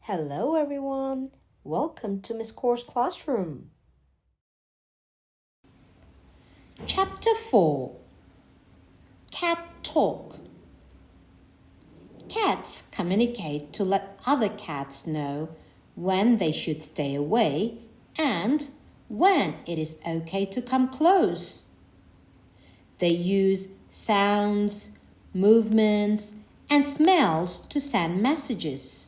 Hello everyone, welcome to Miss Kaur's classroom. Chapter 4 Cat Talk. Cats communicate to let other cats know when they should stay away and when it is okay to come close. They use sounds, movements, and smells to send messages.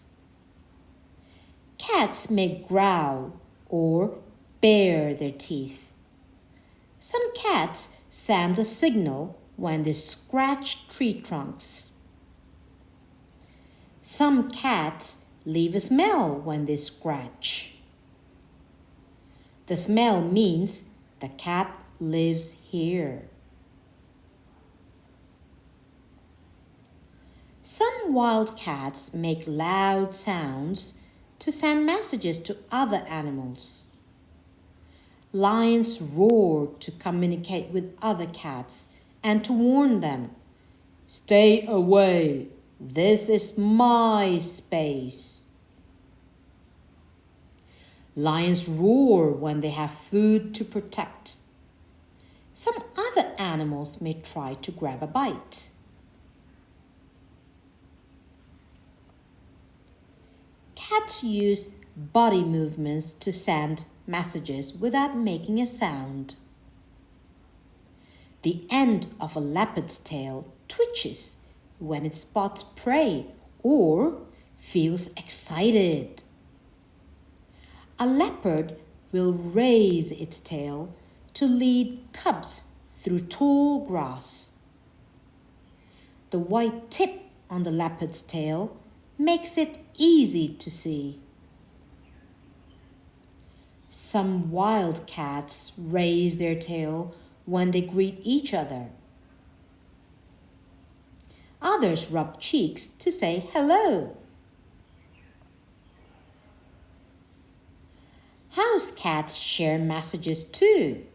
Cats may growl or bare their teeth. Some cats send a signal when they scratch tree trunks. Some cats leave a smell when they scratch. The smell means the cat lives here. Some wild cats make loud sounds to send messages to other animals. Lions roar to communicate with other cats and to warn them, "Stay away, this is my space." Lions roar when they have food to protect. Some other animals may try to grab a bite. Cats use body movements to send messages without making a sound. The end of a leopard's tail twitches when it spots prey or feels excited. A leopard will raise its tail to lead cubs through tall grass. The white tip on the leopard's tail makes it easy to see. Some wild cats raise their tail when they greet each other. Others rub cheeks to say hello. House cats share messages too.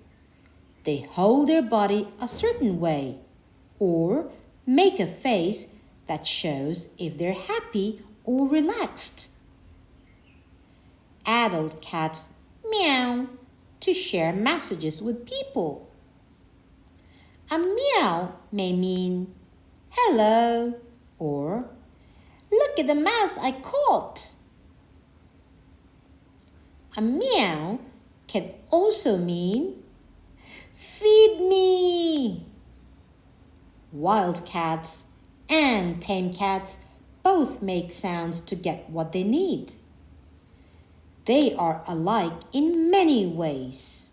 They hold their body a certain way or make a face that shows if they're happy or relaxed. Adult cats meow to share messages with people. A meow may mean hello or look at the mouse I caught. A meow can also mean feed me. Wild cats and tame cats both make sounds to get what they need. They are alike in many ways.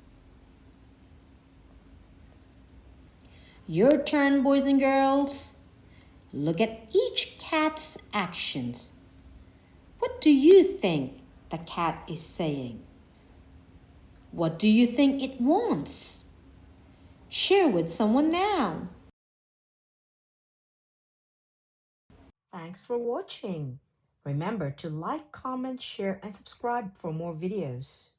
Your turn, boys and girls. Look at each cat's actions. What do you think the cat is saying? What do you think it wants? Share with someone now. Thanks for watching. Remember to like, comment, share, and subscribe for more videos.